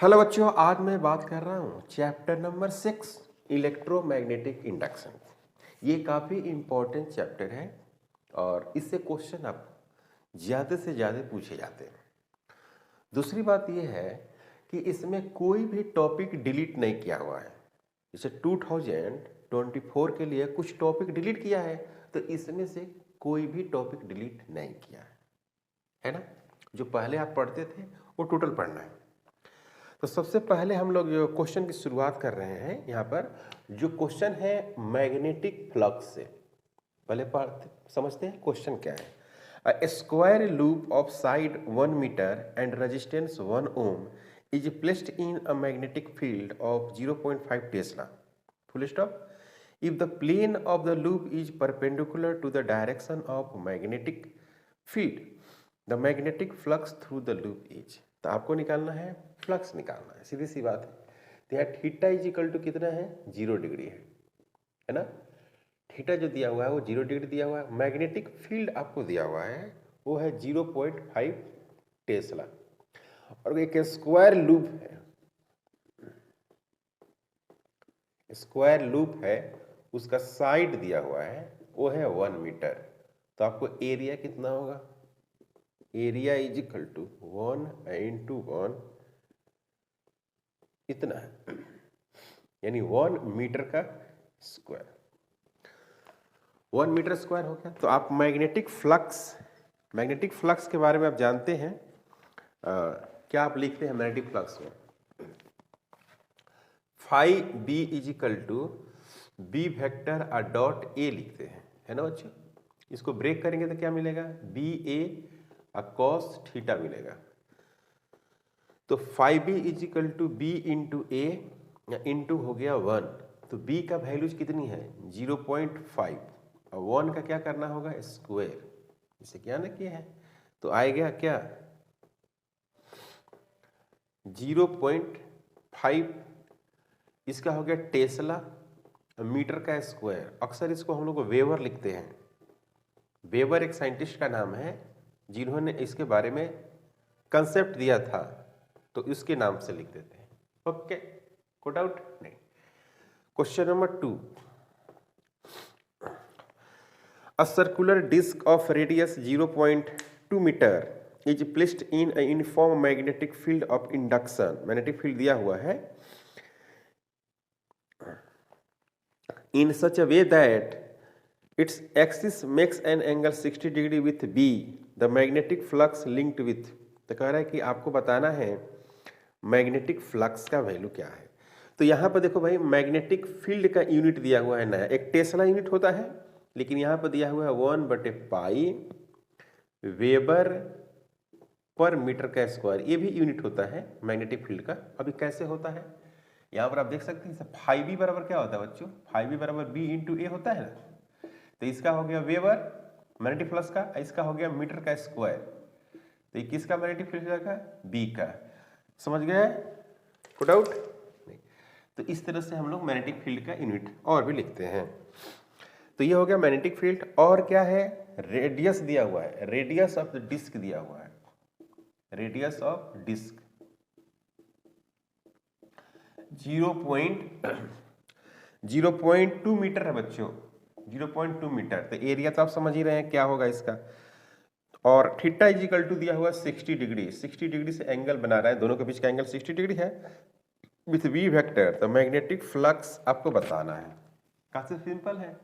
Hello बच्चों, आज मैं बात कर रहा हूँ चैप्टर नंबर 6 इलेक्ट्रोमैग्नेटिक इंडक्शन। ये काफ़ी इम्पोर्टेंट चैप्टर है और इससे क्वेश्चन आप ज़्यादा से ज़्यादा पूछे जाते हैं। दूसरी बात ये है कि इसमें कोई भी टॉपिक डिलीट नहीं किया हुआ है। जैसे 2024 के लिए कुछ टॉपिक डिलीट किया है, तो इसमें से कोई भी टॉपिक डिलीट नहीं किया है ना। जो पहले आप पढ़ते थे वो टोटल पढ़ना है। तो सबसे पहले हम लोग जो क्वेश्चन की शुरुआत कर रहे हैं, यहाँ पर जो क्वेश्चन है मैग्नेटिक फ्लक्स से पहले समझते हैं क्वेश्चन क्या है। A square loop of side 1 metre and resistance 1 ohm is placed in a magnetic field of 0.5 tesla full stop. If the plane of the loop is perpendicular to the direction of magnetic field, the magnetic flux through the loop is. तो आपको निकालना है flux, निकालना है, सीधी सी बात है। तो यहाँ थीटा इज इक्वल टू कितना है, 0 डिग्री है ना। थीटा जो दिया हुआ है वो 0 डिग्री दिया हुआ है। मैग्नेटिक फील्ड आपको दिया हुआ है वो है 0.5 टेस्ला और एक स्क्वायर लूप है, स्क्वायर लूप है, उसका साइड दिया हुआ है वो है 1 मीटर। तो आपको एरिया कितना होगा, area is equal to 1 into 1 इतना है, यानी 1 मीटर का स्क्वायर, 1 मीटर स्क्वायर हो गया। तो आप मैग्नेटिक फ्लक्स के बारे में आप जानते हैं। क्या आप लिखते हैं मैग्नेटिक फ्लक्स में, phi B is equal to B vector ah dot A लिखते हैं, है ना बच्चों। इसको ब्रेक करेंगे तो क्या मिलेगा, बी ए कॉस थीटा मिलेगा। तो phi B is equal to B into A into हो गया 1। तो बी का वैल्यूज कितनी है 0.5 और 1 का क्या करना होगा स्क्वायर, इसे क्या ना किया है तो आएगा क्या 0.5, इसका हो गया टेस्ला मीटर का स्क्वायर। अक्सर इसको हम लोग वेबर लिखते हैं। वेबर एक साइंटिस्ट का नाम है जिन्होंने इसके बारे में कंसेप्ट दिया था, तो इसके नाम से लिख देते हैं। ओके, कोई डाउट नहीं। Question number 2, a circular disc of radius 0.2 metre is placed in a uniform magnetic field of induction. Magnetic field दिया हुआ है in such a way that its axis makes an angle 60 degree with B, the magnetic flux linked with। तो कह रहा है कि आपको बताना है मैग्नेटिक फ्लक्स का वैल्यू क्या है। तो यहाँ पर देखो भाई, मैग्नेटिक फील्ड का यूनिट दिया हुआ है नया, एक टेस्ला यूनिट होता है, लेकिन यहाँ पर दिया हुआ है 1/पाई वेबर पर मीटर का स्क्वायर। ये भी यूनिट होता है मैग्नेटिक फील्ड का। अभी कैसे होता है यहाँ पर आप देख सकते हैं, फाइव बी बराबर क्या होता है बच्चों, फाइव बी बराबर बी इंटू ए होता है ना। तो इसका हो गया वेबर मैग्नेटिक फ्लक्स का, इसका हो गया मीटर का स्क्वायर। तो ये किसका मैग्नेटिक फील्ड का, बी का। समझ गए, कोई डाउट नहीं। तो इस तरह से हम लोग मैग्नेटिक फील्ड का यूनिट और भी लिखते हैं। तो ये हो गया मैग्नेटिक फील्ड। और क्या है, रेडियस दिया हुआ है, रेडियस ऑफ द डिस्क दिया हुआ है, रेडियस ऑफ डिस्क 0.2 मीटर है बच्चों, 0.2 मीटर। तो एरिया तो आप समझ ही रहे हैं क्या होगा इसका। और थीटा इज इक्वल टू दिया हुआ 60 डिग्री, 60 डिग्री से एंगल बना रहा है, दोनों के बीच का एंगल 60 डिग्री है विथ बी वेक्टर। तो मैग्नेटिक फ्लक्स आपको बताना है, काफी सिंपल है।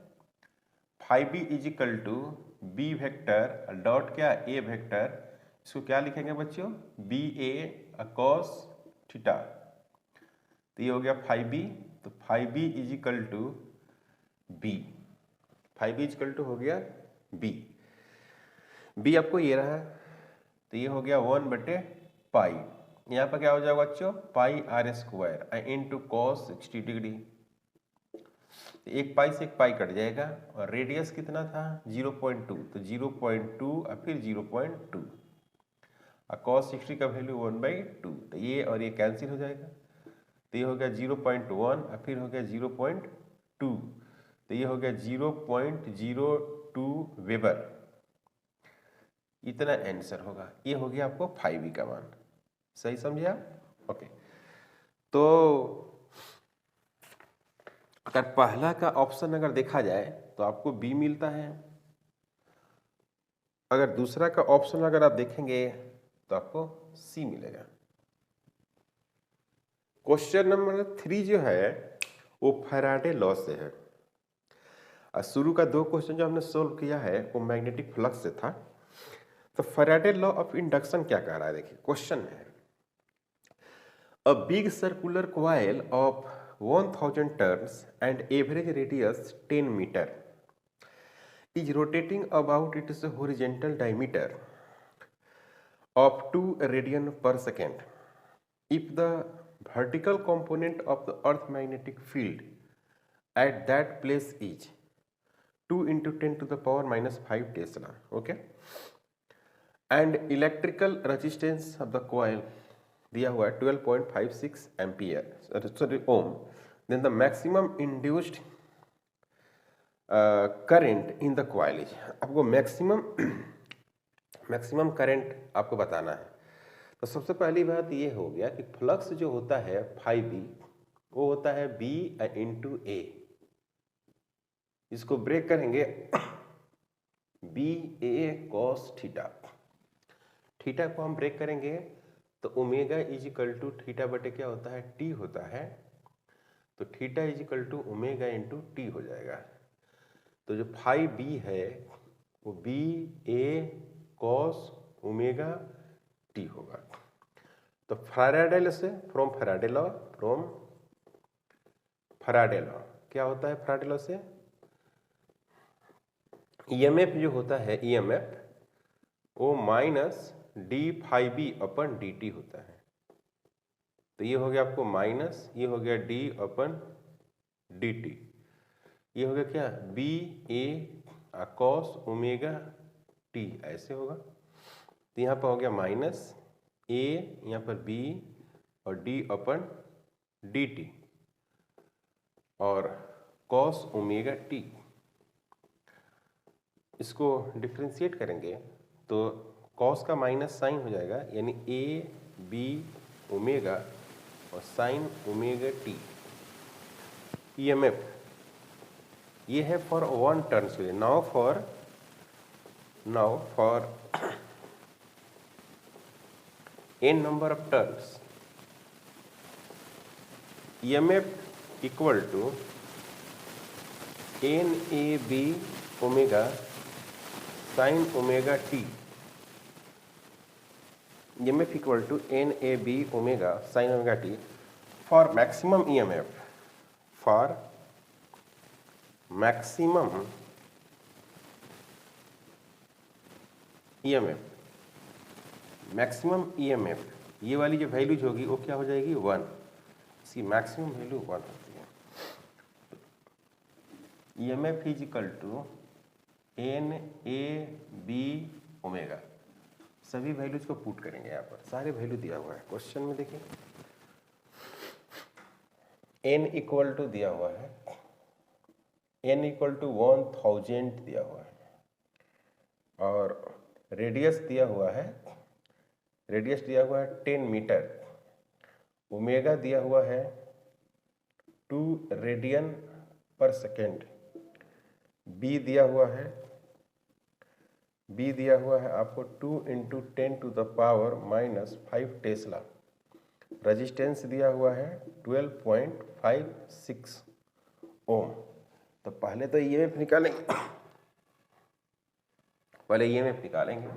Phi B is equal to B vector dot क्या ए वेक्टर, इसको क्या लिखेंगे बच्चों, बी ए कॉस थीटा। तो ये हो गया 5b। तो 5b is equal to B, 5b is equal to हो गया b, b आपको ये रहा। तो ये हो गया 1/पाई, यहाँ पर क्या हो जाएगा बच्चों, pi R square into cos 60 degree. तो एक पाई से एक पाई कट जाएगा और रेडियस कितना था 0.2, तो 0.2 और फिर 0.2 और कॉस 60 का वैल्यू 1/2। तो ये और ये कैंसिल हो जाएगा। तो ये हो गया 0.1 और फिर हो गया 0.2। तो ये हो गया 0.02 वेबर, इतना आंसर होगा। ये हो गया आपको 5b का मान। सही समझे आप, ओके। तो अगर पहला का ऑप्शन अगर देखा जाए तो आपको बी मिलता है, अगर दूसरा का ऑप्शन अगर आप देखेंगे तो आपको सी मिलेगा। क्वेश्चन नंबर 3 जो है वो फैराडे लॉ से है। और शुरू का 2 क्वेश्चन जो हमने सोल्व किया है वो मैग्नेटिक फ्लक्स से था। तो फैराडे लॉ ऑफ इंडक्शन क्या कह रहा है, देखिए क्वेश्चन है a big circular coil of 1000 turns and average radius 10 metre is rotating about its horizontal diameter of 2 radian per second. If the vertical component of the earth magnetic field at that place is 2 into 10 to the power minus 5 Tesla, okay, and electrical resistance of the coil दिया हुआ है 12.56 ampere sorry ohm, then the maximum induced current in the coil is, आपको maximum current आपको बताना है। तो सबसे पहली बात ये हो गया कि फ्लक्स जो होता है फाई बी वो होता है बी इंटू ए, इसको ब्रेक करेंगे B A cos theta, theta को हम ब्रेक करेंगे तो omega is equal to theta बटे क्या होता है टी होता है, तो theta is equal to omega into T हो जाएगा। तो जो फाई बी है वो B A cos omega T होगा। तो फैराडे लॉ से फैराडे लॉ क्या होता है फैराडे लॉ से, ईएमएफ जो होता है ईएमएफ वो minus D phi B upon D T होता है। तो ये हो गया आपको माइनस, ये हो गया डी अपन डी टी, ये हो गया क्या B A cos omega T ऐसे होगा। तो यहाँ पर हो गया माइनस ए, यहाँ पर बी और डी अपन डी टी और कॉस ओमेगा टी। इसको डिफ्रेंशिएट करेंगे तो कॉस का माइनस साइन हो जाएगा, यानी ए बी ओमेगा और साइन ओमेगा टी। ईएमएफ ये है फॉर 1 टर्न्स के लिए। Now for n number of turns EMF equal to N A B omega sine omega T, EMF equal to N A B omega sine omega T for maximum EMF, for maximum EMF, maximum EMF ये वाली जो values होगी वो क्या हो जाएगी 1, इसकी maximum value 1 होती है। EMF is equal to N A B omega, सभी वैल्यूज को पुट करेंगे, यहाँ पर सारे वैल्यू दिया हुआ है क्वेश्चन में। देखिए एन इक्वल टू दिया हुआ है, n इक्वल टू 1000 दिया हुआ है और रेडियस दिया हुआ है 10 मीटर, ओमेगा दिया हुआ है 2 रेडियन पर सेकेंड, बी दिया हुआ है आपको 2 into 10 to the power minus 5 tesla, resistance दिया हुआ है 12.56 ओम। तो पहले तो ईएमएफ निकालेंगे,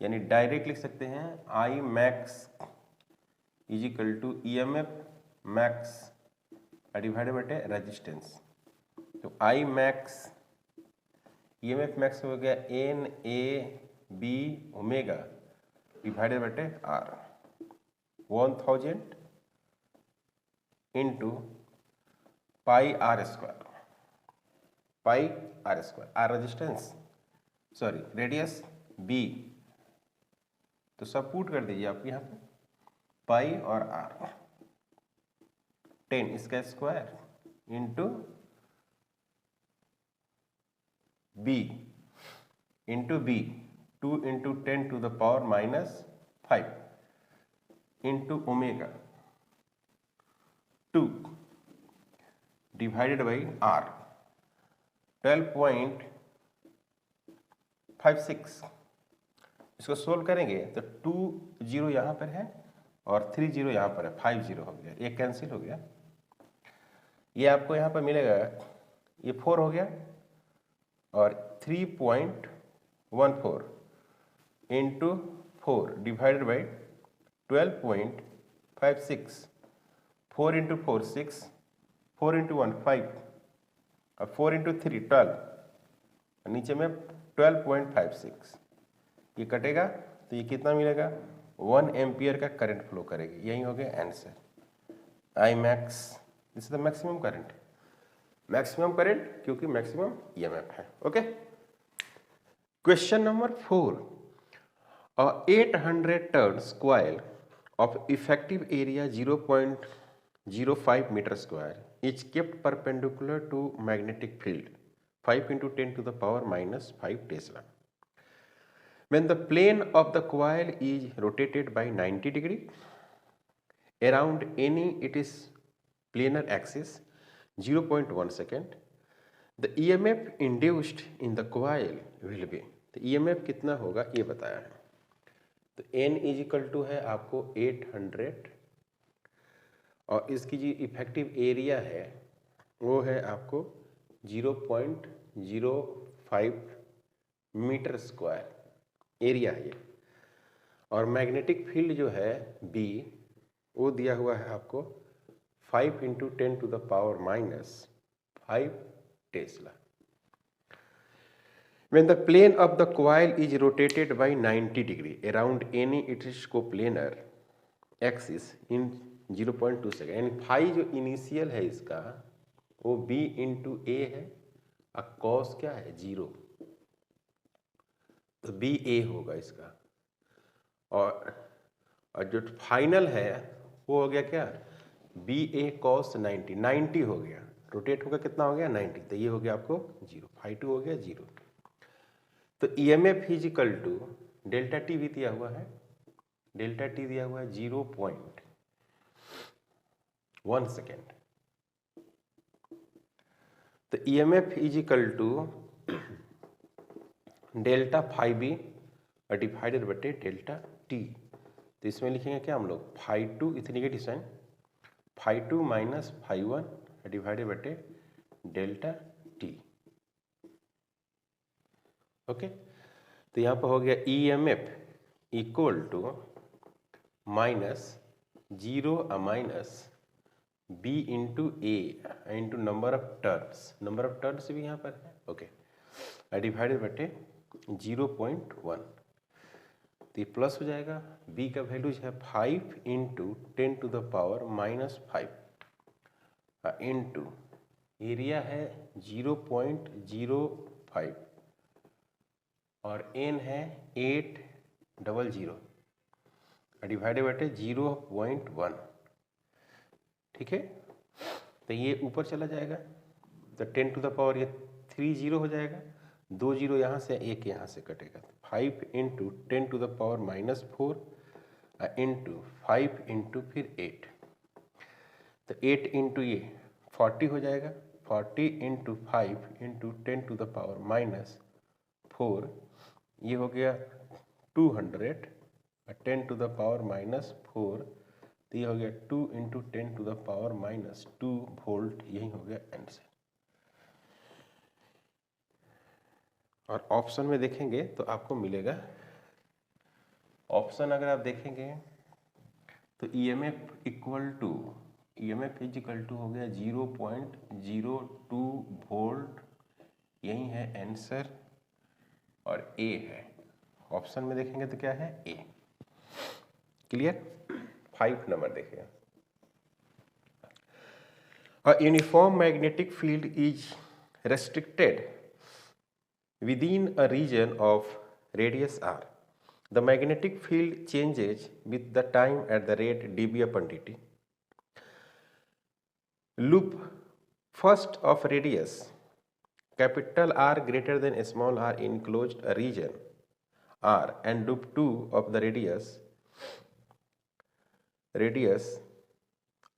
यानी डायरेक्ट लिख सकते हैं I max is equal to EMF max divided बटे रेजिस्टेंस। तो आई मैक्स ईएमएफ मैक्स हो गया N A B omega divided बटे R, 1000 into pi R square, R resistance sorry radius B, तो सब पुट कर दीजिए आप यहाँ पे पाई और आर, 10 इसका square into B 2 into 10 to the power minus 5 into omega 2 divided by R 12.56। इसको सोल्व करेंगे तो 2 0 यहाँ पर है और 3 0 यहाँ पर है, 5 0 हो गया, ये कैंसिल हो गया। ये आपको यहाँ पर मिलेगा, ये 4 हो गया और 3.14 into 4 divided by 12.56। 4 into 4 6, 4 into 1 5 और 4 इंटू 3 12, नीचे में 12.56। ये कटेगा तो ये कितना मिलेगा, 1 एम्पियर का करंट फ्लो करेगी। यही हो गया answer, I max. This is the maximum current, maximum current क्योंकि मैक्सिमम ईएमएफ है। Okay, question number 4, 800 turns coil of effective area 0.05 meter square is kept perpendicular to magnetic field 5 into 10 to the power minus 5 Tesla. When the plane of the coil is rotated by 90 degree around any its planar axis 0.1 second, the EMF induced in the coil will be। तो EMF कितना होगा ये बताया है। तो N is equal to है आपको 800 और इसकी जो इफेक्टिव एरिया है वो है आपको 0.05 मीटर स्क्वायर एरिया है ये। और मैग्नेटिक फील्ड जो है B वो दिया हुआ है आपको 5 into 10 to the power minus 5 tesla. When the plane of the coil is rotated by 90 degree around any its coplanar axis in 0.2 second, यानी फाई जो इनिशियल है इसका वो B इंटू ए है और कॉस क्या है 0, तो B A होगा इसका। और जो फाइनल है वो हो गया क्या, B A cos 90, 90 हो गया, रोटेट होगा कितना हो गया 90, तो ये हो गया आपको 0, फाई 2 हो गया 0। तो EMF is equal to delta T भी दिया हुआ है, डेल्टा टी दिया हुआ है 0.1 सेकेंड। तो EMF is equal to delta phi B divided बटे डेल्टा टी। तो इसमें लिखेंगे क्या हम लोग, फाई 2 इतनी negative sine, phi 2 minus phi 1 divided बटे डेल्टा टी। ओके, तो यहाँ पर हो गया EMF equal to minus 0 minus B into A into number of turns, number of turns भी यहाँ पर है। ओके, डिवाइडेड बटे 0.1, तो ये प्लस हो जाएगा। B का वैल्यू है 5 into 10 to the power minus 5 into area है 0.05 और N है 800 डिवाइडेड बटे 0.1। ठीक है, तो ये ऊपर चला जाएगा तो 10 टू द पावर ये 3 0 हो जाएगा, 2 0 यहाँ से, 1 यहाँ से कटेगा। 5 into 10 to the power minus 4 into 5 into फिर 8, तो 8 इंटू ये 40 हो जाएगा, 40 into 5 into 10 to the power minus 4, ये हो गया 200 10 टू द पावर माइनस 4, तो ये हो गया 2 into 10 to the power minus 2 volt. यही हो गया आंसर। और ऑप्शन में देखेंगे तो आपको मिलेगा, ऑप्शन अगर आप देखेंगे तो EMF equal to, EMF equal to हो गया 0.02 वोल्ट, यही है आंसर। और A है, ऑप्शन में देखेंगे तो क्या है A। क्लियर। 5 नंबर देखिए, A uniform magnetic field is restricted within a region of radius r. The magnetic field changes with the time at the rate dB upon dt. Loop first of radius capital R greater than small r enclosed a region R, and loop 2 of the radius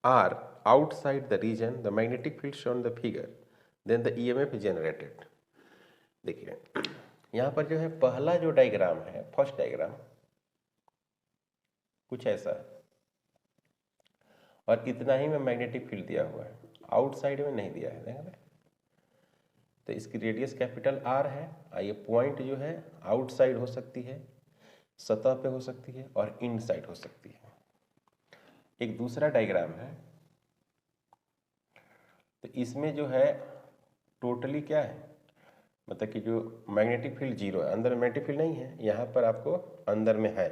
are outside the region the magnetic field shown in the figure then the EMF is generated। देखिए यहाँ पर जो है पहला जो diagram है, first diagram कुछ ऐसा है और इतना ही में मैग्नेटिक फील्ड दिया हुआ है, आउटसाइड में नहीं दिया है। देखें तो इसकी रेडियस कैपिटल आर है, ये पॉइंट जो है आउटसाइड हो सकती है, सतह पे हो सकती है और इनसाइड हो सकती है। एक दूसरा डायग्राम है, तो इसमें जो है टोटली क्या है, मतलब कि जो मैग्नेटिक फील्ड जीरो है, अंदर मैग्नेटिक फील्ड नहीं है, यहाँ पर आपको अंदर में है।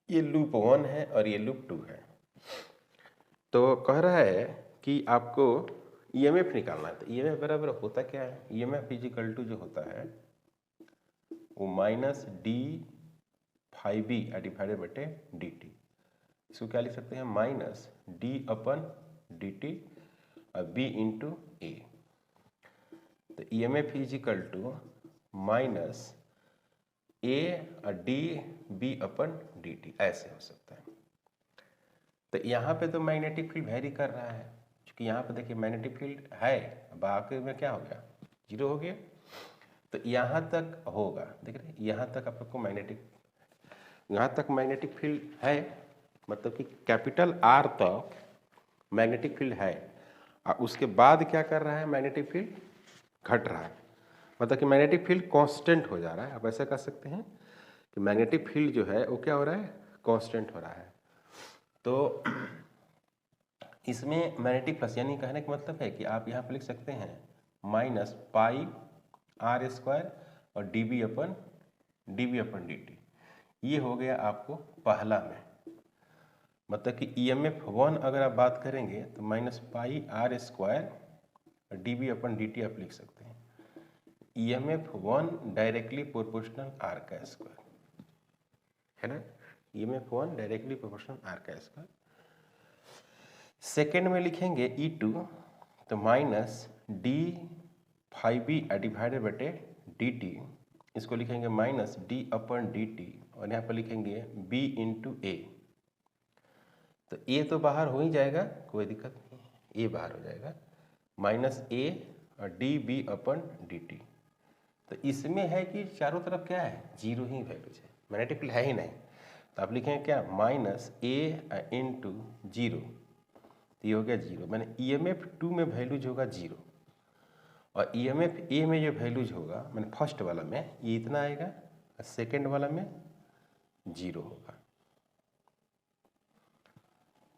ये लूप 1 है और ये लूप 2 है। तो कह रहा है कि आपको ईएमएफ निकालना है। तो ईएमएफ बराबर होता क्या है, ईएमएफ इजिकल टू जो होता है वो minus D phi B divided बटे डी टी। इसको क्या लिख सकते हैं, minus D upon D T और बी इंटू ए। तो EMF is equal to minus A D B upon D T, ऐसे हो सकता है। तो यहाँ पे तो मैग्नेटिक फील्ड वेरी कर रहा है, क्योंकि यहाँ पे देखिए मैग्नेटिक फील्ड है, बाकी में क्या हो गया, जीरो हो गया। तो यहाँ तक होगा, देख रहे हैं यहाँ तक आपको मैग्नेटिक, यहाँ तक मैग्नेटिक फील्ड है, मतलब कि कैपिटल आर तक मैग्नेटिक फील्ड है और उसके बाद क्या कर रहा है, मैग्नेटिक फील्ड घट रहा है, मतलब कि मैग्नेटिक फील्ड कांस्टेंट हो जा रहा है। आप ऐसा कर सकते हैं कि मैग्नेटिक फील्ड जो है वो क्या हो रहा है, कांस्टेंट हो रहा है। तो इसमें मैग्नेटिक प्लस, यानी कहने का मतलब है कि आप यहाँ पर लिख सकते हैं माइनस पाई आर स्क्वायर और D B upon D T. ये हो गया आपको पहला में, मतलब कि EMF 1 अगर आप बात करेंगे तो माइनस पाई आर स्क्वायर और D B upon D T आप लिख सकते हैं। EMF 1 डायरेक्टली प्रोपोर्शनल आर का स्क्वायर है ना, EMF 1 डायरेक्टली प्रोपोर्शनल आर का स्क्वायर। सेकेंड में लिखेंगे E2 तो minus D phi B divided बटे डी टी, इसको लिखेंगे minus D upon D T और यहाँ पर लिखेंगे b इंटू ए। तो ए तो बाहर हो ही जाएगा, कोई दिक्कत नहीं, ए बाहर हो जाएगा, माइनस ए और D B upon D T. तो इसमें है कि चारों तरफ क्या है, जीरो ही वैल्यूज है, मैग्नेटिक फील्ड है ही नहीं। तो आप लिखेंगे क्या, माइनस ए इंटू जीरो, तो ये हो गया जीरो। मैंने EMF 2 में वैल्यूज होगा जीरो और EMF A में जो वैल्यूज होगा, मैंने फर्स्ट वाला में ये इतना आएगा और सेकेंड वाला में जीरो होगा,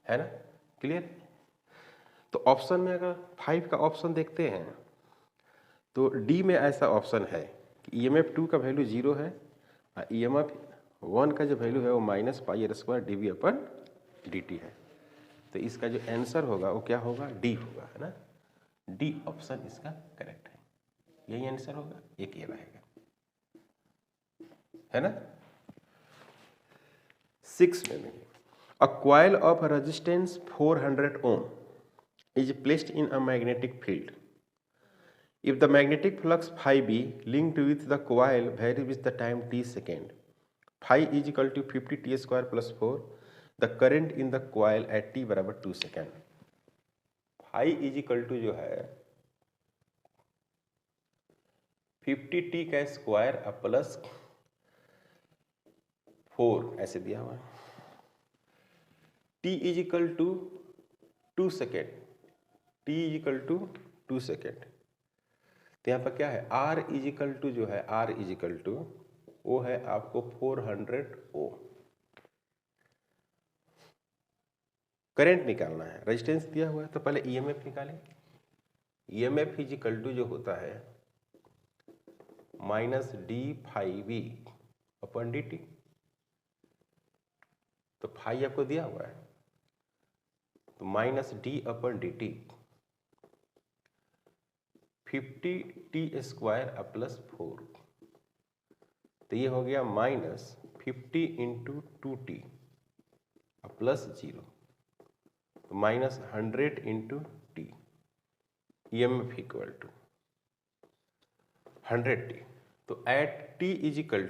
है ना, क्लियर। तो ऑप्शन में अगर 5 का ऑप्शन देखते हैं तो डी में ऐसा ऑप्शन है कि EMF 2 का वैल्यू जीरो है और EMF 1 का जो वैल्यू है वो minus pi R square D V upon D T है। तो इसका जो आंसर होगा वो क्या होगा, डी होगा, है ना, डी ऑप्शन इसका करेक्ट है, यही आंसर होगा, एक ये रहेगा, है ना। 6 में a coil of resistance 400 ohm is placed in a magnetic field. If the magnetic flux phi b linked with the coil varies with the time t second, phi is equal to 50 t square plus 4, the current in the coil at t बराबर 2 second. phi is equal to जो है 50 t का square plus 4 ऐसे दिया हुआ है। t is equal to 2 second, t is equal to 2 second. तो यहाँ पर क्या है, r इज इक्वल टू जो है, r इज इक्वल टू वो है आपको 400 ओम। करंट निकालना है, रेजिस्टेंस दिया हुआ है तो पहले EMF निकालें। EMF इज इक्वल टू जो होता है minus D phi B upon D T. तो फाई आपको दिया हुआ है तो minus D upon D T, 50 T square plus 4, तो ये हो गया माइनस 50 इंटू 2t प्लस 0, तो minus 100 into T, EMF equal to 100t। तो at t is equal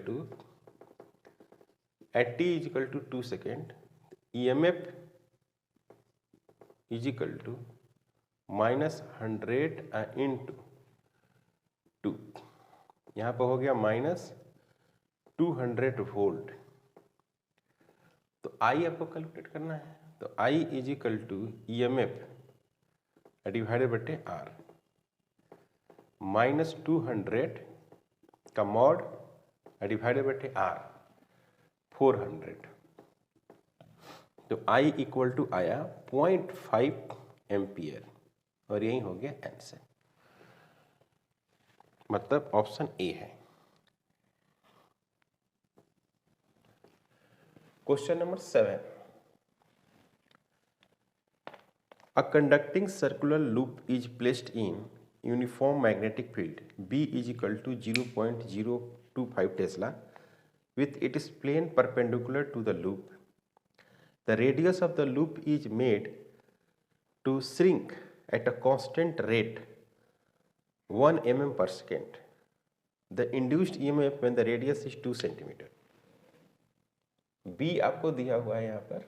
to 2 second, EMF is equal to -100 into 2, यहाँ पर हो गया -200 वोल्ट। तो आई आपको कैलकुलेट करना है, तो I is equal to EMF डिवाइडेड बटे R, -200 का मॉड डिवाइडेड बटे R 400। तो I इक्वल टू आया 0.5 एम्पियर और यही हो गया आंसर, मतलब ऑप्शन ए है। Question number 7, A conducting circular loop is placed in uniform magnetic field B is equal to 0.025 Tesla with its plane perpendicular to the loop. The radius of the loop is made to shrink at a constant rate 1 mm per second. The induced EMF when the radius is 2 centimeter. B आपको दिया हुआ है यहाँ पर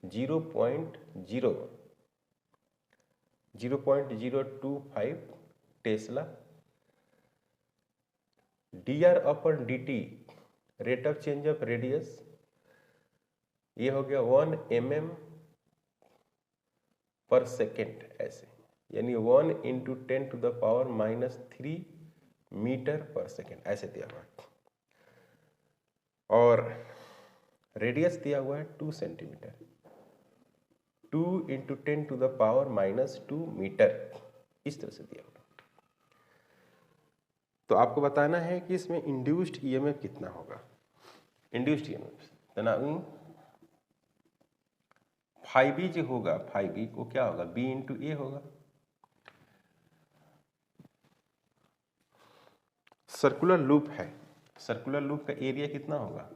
0.025 Tesla, dr upon dt rate of change of radius ये हो गया 1 mm पर सेकेंड, ऐसे यानी 1 इंटू 10⁻³ मीटर पर सेकेंड ऐसे दिया हुआ है, और रेडियस दिया हुआ है 2 सेंटीमीटर, 2 इंटू 10⁻² मीटर, इस तरह से दिया हुआ। तो आपको बताना है कि इसमें इंड्यूस्ड EMF कितना होगा। इंड्यूस्ड EMF तनाव 5E जो होगा, 5E को क्या होगा, B इंटू ए होगा। सर्कुलर लूप है, सर्कुलर लूप का एरिया कितना होगा,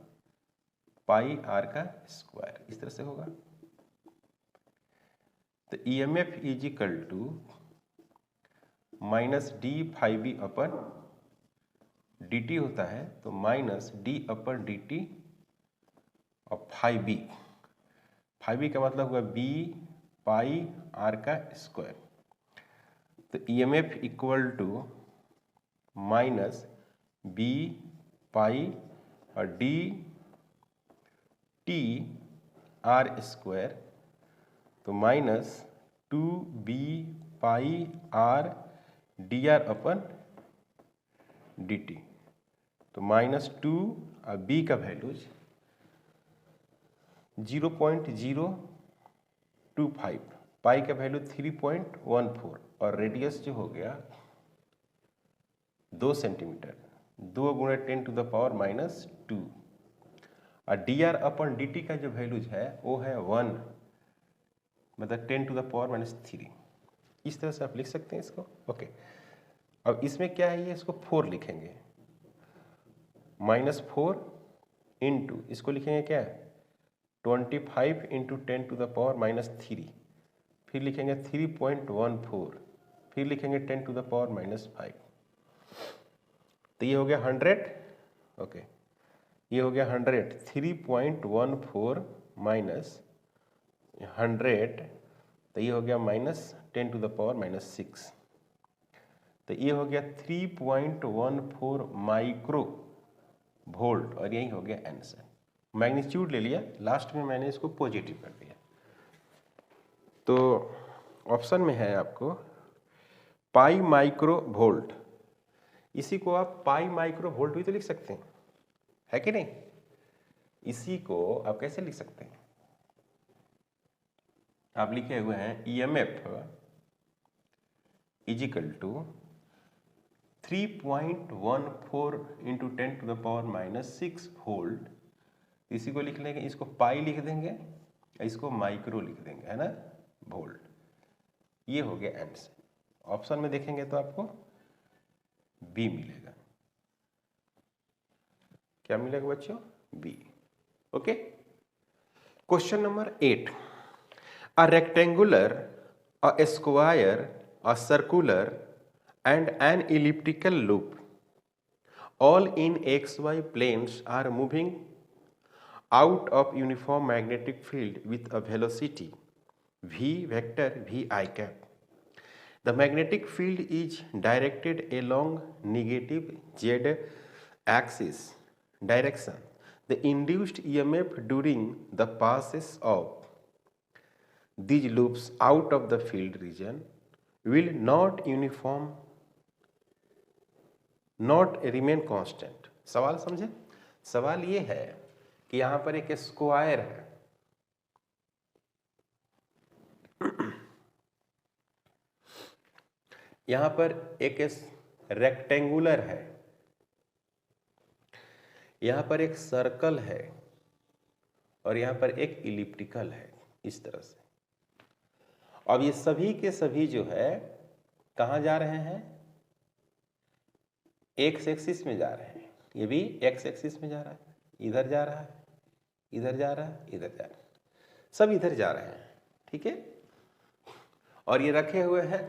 पाई R का स्क्वायर, इस तरह से होगा। तो EMF is equal to -d⁵B upon dt होता है, तो -d/dt और 5B, 5B का मतलब हुआ B पाई R का स्क्वायर। तो EMF इक्वल टू -B पाई और dt R स्क्वायर, तो -2B पाई R dr/dt, तो -2 और B का वैल्यूज 0.025, पाई का वैल्यू 3.14 और रेडियस जो हो गया 2 सेंटीमीटर, 2 गुणे 10⁻², और dr/dt का जो वैल्यूज है वो है 1, मतलब 10⁻³ इस तरह से आप लिख सकते हैं इसको। ओके, अब इसमें क्या है, ये इसको 4 लिखेंगे, -4 इंटू इसको लिखेंगे क्या, 25 इंटू 10⁻³ फिर लिखेंगे 3.14, फिर लिखेंगे 10⁻⁵, तो ये हो गया 100। ओके, ये हो गया 100, 3.14 माइनस 100, तो ये हो गया -10⁻⁶, तो ये हो गया 3.14 माइक्रो वोल्ट, और यही हो गया आंसर। मैग्नीट्यूड ले लिया, लास्ट में मैंने इसको पॉजिटिव कर दिया। तो ऑप्शन में है आपको पाई माइक्रो वोल्ट, इसी को आप पाई माइक्रो वोल्ट भी तो लिख सकते हैं, है कि नहीं। इसी को आप कैसे लिख सकते हैं, आप लिखे हुए हैं EMF is equal to 3.14 into 10⁻⁶ volt, इसी को लिख लेंगे, इसको पाई लिख देंगे, इसको माइक्रो लिख देंगे, है ना, वोल्ट। ये हो गया आंसर। ऑप्शन में देखेंगे तो आपको बी मिलेगा। क्या मिलेगा बच्चों, B. Okay, question number 8, a rectangular, a square, a circular and an elliptical loop all in xy planes are moving out of uniform magnetic field with a velocity V vector V I cap. The magnetic field is directed along negative z axis direction. The induced EMF during the passes of these loops out of the field region will not remain constant. सवाल समझे? सवाल ये है कि यहां पर एक square है, यहां पर एक रेक्टेंगुलर है, यहां पर एक सर्कल है और यहां पर एक इलिप्टिकल है, इस तरह से। अब ये सभी के सभी जो है कहां जा रहे हैं? एक्स एक्सिस में जा रहे हैं। ये भी एक्स एक्सिस में जा रहा है, इधर जा रहा है, इधर जा रहा है, इधर जा रहा है, सब इधर जा रहे हैं, ठीक है। और ये रखे हुए हैं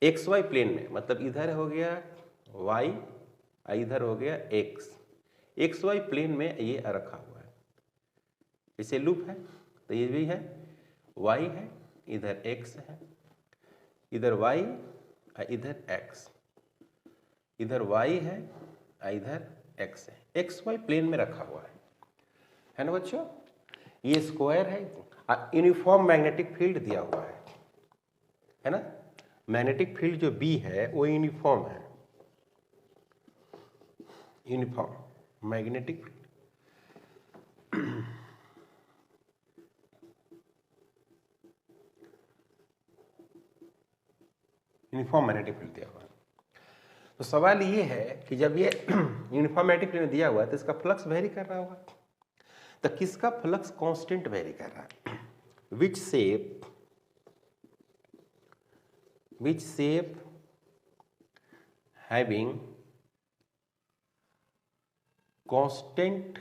एक्स वाई प्लेन में, मतलब इधर हो गया वाई, इधर हो गया एक्स। एक्स वाई प्लेन में ये रखा हुआ है, इसे लूप है, तो ये भी है, वाई है, इधर एक्स है, इधर वाई, इधर एक्स, इधर वाई है, इधर एक्स है। एक्स वाई प्लेन में रखा हुआ है ना बच्चों। ये स्क्वायर है, यूनिफॉर्म मैग्नेटिक फील्ड दिया हुआ है ना। मैग्नेटिक फील्ड जो बी है वो यूनिफॉर्म है, uniform magnetic field. Uniform magnetic field दिया हुआ है। तो सवाल ये है कि जब ये यूनिफॉर्म मैग्नेटिक फील्ड दिया हुआ है तो इसका फ्लक्स वेरी कर रहा होगा, तो किसका फ्लक्स कांस्टेंट वेरी कर रहा है? Which shape having constant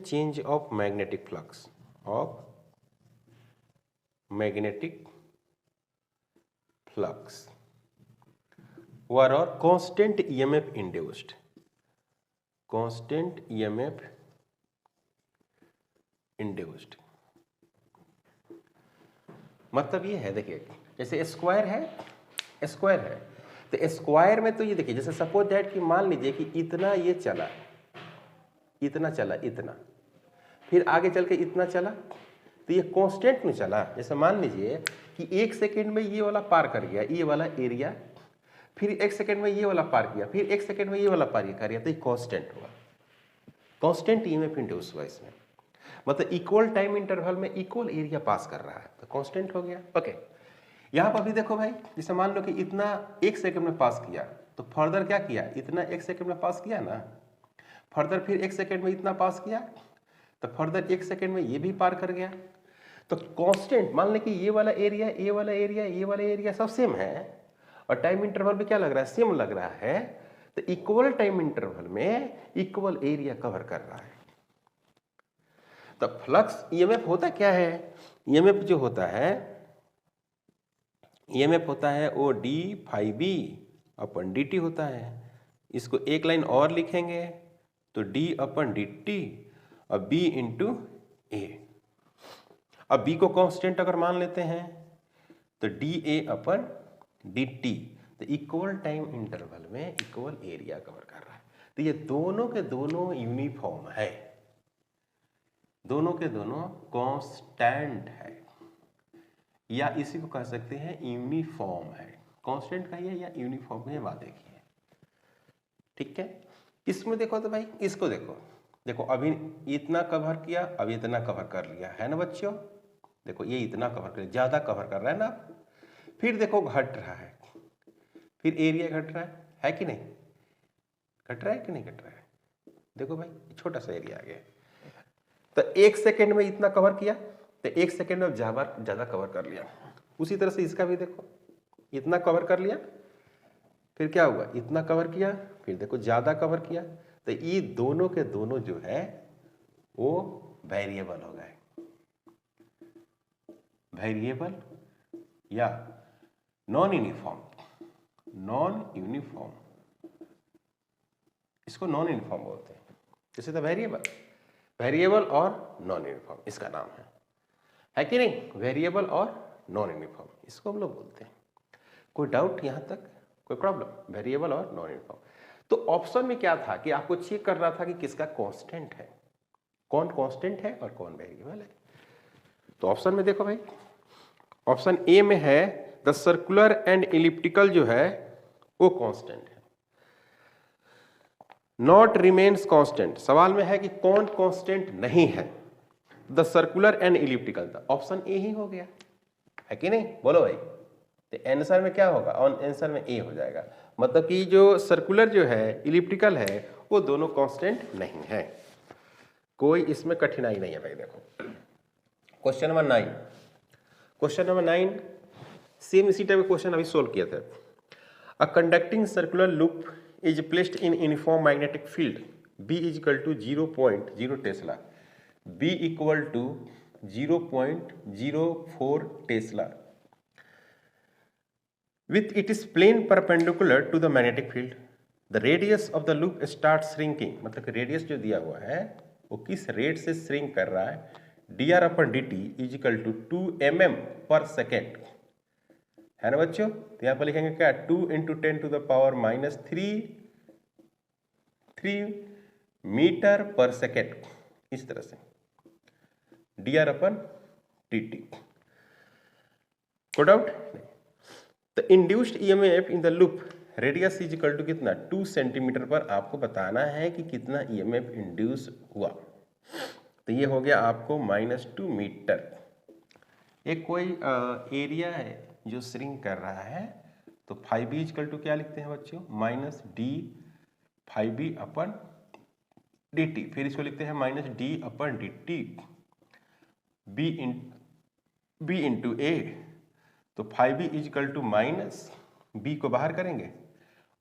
change of magnetic flux were or constant EMF induced, मतलब ये है, देखिए जैसे स्क्वायर है तो स्क्वायर में तो ये देखिए, जैसे सपोज दैट कि मान लीजिए कि इतना ये चला, इतना फिर आगे चल के इतना चला, तो ये कांस्टेंट में चला। जैसे मान लीजिए कि 1 सेकेंड में ये वाला पार कर गया, ये वाला एरिया, फिर 1 सेकेंड में ये वाला पार किया, फिर 1 सेकेंड में ये वाला पार कर गया, तो ये कांस्टेंट हुआ, कांस्टेंट ईएमएफ इंड्यूस हुआ इसमें। मतलब इक्वल टाइम इंटरवल में इक्वल एरिया पास कर रहा है, तो कांस्टेंट हो गया। ओके, यहाँ पर भी देखो भाई, जैसे मान लो कि इतना 1 सेकेंड में पास किया, तो फर्दर क्या किया, इतना 1 सेकेंड में पास किया ना, फर्दर फिर 1 सेकेंड में इतना पास किया, तो फर्दर 1 सेकेंड में ये भी पार कर गया। तो कांस्टेंट मान लें कि ये वाला एरिया सब सेम है और टाइम इंटरवल में क्या लग रहा है, सेम लग रहा है, तो इक्वल टाइम इंटरवल में इक्वल एरिया कवर कर रहा है। तो फ्लक्स ईएमएफ होता क्या है, ईएमएफ जो होता है, ईएमएफ होता है वो D phi B upon D T होता है। इसको एक लाइन और लिखेंगे तो डी अपन डी टी और बी इंटू ए। अब बी को कांस्टेंट अगर मान लेते हैं तो D A upon D T, तो इक्वल टाइम इंटरवल में इक्वल एरिया कवर कर रहा है। तो ये दोनों के दोनों यूनिफॉर्म है, दोनों के दोनों कांस्टेंट है, या इसी को कह सकते हैं यूनिफॉर्म है। कांस्टेंट कहिए या यूनिफॉर्म कहिए, बात देखिए, ठीक है। इसमें देखो तो भाई, इसको देखो अभी इतना कवर किया, अब इतना कवर कर लिया है ना बच्चों। देखो ये इतना कवर कर, ज्यादा कवर कर रहा है ना। फिर देखो घट रहा है, फिर एरिया घट रहा है कि नहीं, घट रहा है कि नहीं घट रहा है। देखो भाई छोटा सा एरिया आ गया, तो 1 सेकेंड में इतना कवर किया, तो 1 सेकेंड में ज्यादा कवर कर लिया। उसी तरह से इसका भी देखो, इतना कवर कर लिया, फिर क्या हुआ, इतना कवर किया, फिर देखो ज्यादा कवर किया। तो ये दोनों के दोनों जो है वो वेरिएबल हो गए, वेरिएबल या नॉन यूनिफॉर्म, इसको नॉन यूनिफॉर्म बोलते हैं। This is the variable, variable और नॉन यूनिफॉर्म इसका नाम है कि नहीं, वेरिएबल और नॉन यूनिफॉर्म इसको हम लोग बोलते हैं। कोई डाउट यहाँ तक, कोई प्रॉब्लम? वेरिएबल और नॉन यूनिफॉर्म। तो ऑप्शन में क्या था कि आपको चेक करना था कि किसका कांस्टेंट है, कौन कांस्टेंट है और कौन वेरिएबल है। तो ऑप्शन में देखो भाई, ऑप्शन ए में है द सर्कुलर एंड इलिप्टिकल जो है वो कांस्टेंट है, नॉट रिमेन्स कांस्टेंट। सवाल में है कि कौन कांस्टेंट नहीं है, the circular and elliptical. The option A ही हो गया, है कि नहीं? बोलो भाई, तो आंसर में क्या होगा? और आंसर में ए हो जाएगा। मतलब कि जो सर्कुलर जो है, इलिप्टिकल है, वो दोनों कांस्टेंट नहीं है। कोई इसमें कठिनाई नहीं है भाई। देखो question number 9, question number 9 same इसी टाइप का क्वेश्चन अभी सोल्व किया था। A conducting circular loop is placed in uniform magnetic field B is equal to 0.0 Tesla, B equal to 0.04 Tesla with it is plane perpendicular to the magnetic field. The radius of the loop starts shrinking, मतलब कि radius जो दिया हुआ है वो किस rate से shrink कर रहा है, dr upon dt is equal to 2 mm per second, है ना बच्चों? तो यहाँ पर लिखेंगे क्या, 2 × 10⁻³ मीटर पर सेकेंड, इस तरह से dr upon dt। को डाउट नहीं। तो induced EMF in the loop radius is equal to कितना, 2 सेंटीमीटर पर आपको बताना है कि कितना ईएमएफ इंड्यूस हुआ। तो ये हो गया आपको -2 मीटर। एक कोई एरिया है जो श्रिंक कर रहा है, तो 5b इक्वल टू क्या लिखते हैं बच्चों, -d5b अपन dt। फिर इसको लिखते हैं -d upon dt b into a। तो 5b इक्वल टू -b को बाहर करेंगे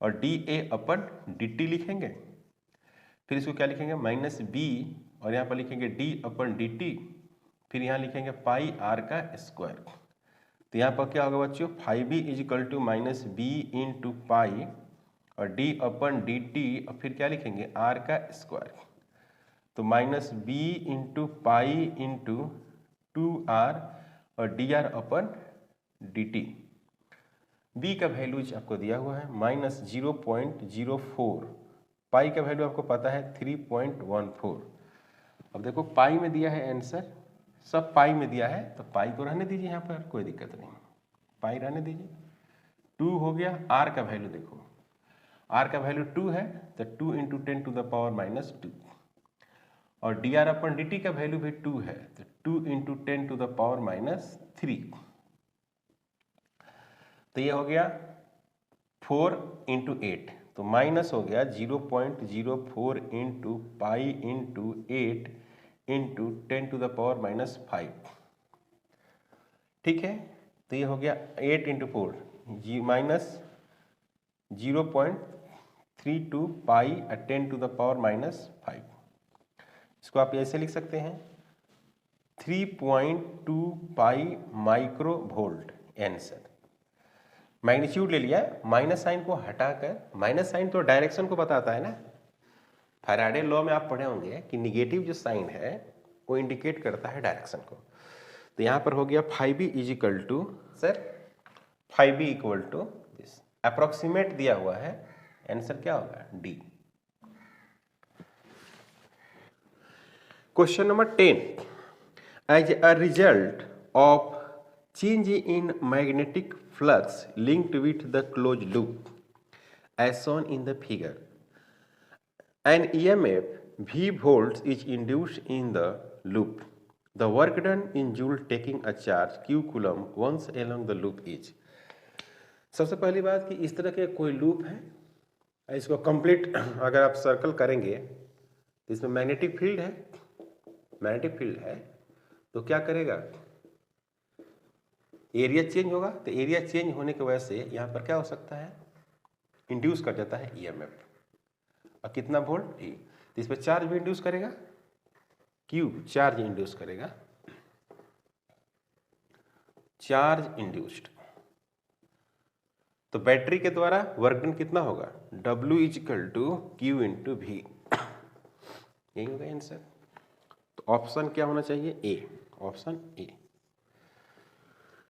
और da अपन dt लिखेंगे। फिर इसको क्या लिखेंगे, -b और यहाँ पर लिखेंगे d अपन dt। फिर यहाँ लिखेंगे पाई r का स्क्वायर। तो यहाँ पर क्या होगा बच्चों, 5b equal to -b into pi और d अपन dt और फिर क्या लिखेंगे r का स्क्वायर। तो -b into pi into 2r और dr अपन dt। b का वैल्यू आपको दिया हुआ है -0.04, पाई का वैल्यू आपको पता है 3.14। अब देखो पाई में दिया है आंसर, सब पाई में दिया है, तो पाई को रहने दीजिए, यहाँ पर कोई दिक्कत नहीं, पाई रहने दीजिए। 2 हो गया, r का वैल्यू देखो, r का वैल्यू 2 है, तो 2 × 10⁻²। और dr अपन dt का वैल्यू भी 2 है, तो 2 × 10⁻3। तो ये हो गया 4 × 8, तो माइनस हो गया 0.04 इंटू पाई इंटू 8 इंटू 10⁻⁵। ठीक है, तो ये हो गया 8 × 4 -0.32 पाई 10⁻⁵। इसको आप ऐसे लिख सकते हैं 3.2 पाई माइक्रो वोल्ट आंसर। मैग्नीट्यूड ले लिया, माइनस साइन को हटाकर, माइनस साइन तो डायरेक्शन को बताता है ना। फैराडे लॉ में आप पढ़े होंगे कि निगेटिव जो साइन है वो इंडिकेट करता है डायरेक्शन को। तो यहाँ पर हो गया 5b equal to, sir 5b equal to this, approximate दिया हुआ है, आंसर क्या होगा D. Question number 10, as a result of change in magnetic flux linked with the closed loop as shown in the figure, an EMF V volts is induced in the loop. The work done in joule taking a charge q coulomb once along the loop is। सबसे पहली बात कि इस तरह के कोई loop है, इसको कंप्लीट अगर आप सर्कल करेंगे तो इसमें मैग्नेटिक फील्ड है, मैग्नेटिक फील्ड है तो क्या करेगा, एरिया चेंज होगा। तो एरिया चेंज होने की वजह से यहाँ पर क्या हो सकता है, इंड्यूस कर जाता है ईएमएफ। और कितना वोल्ट, E। तो इस पर चार्ज भी इंड्यूस करेगा, क्यू चार्ज इंड्यूस करेगा, चार्ज इंड्यूस्ड। तो बैटरी के द्वारा वर्क डन कितना होगा, W = Q × V। यही होगा आंसर। तो ऑप्शन क्या होना चाहिए? ए, ऑप्शन ए।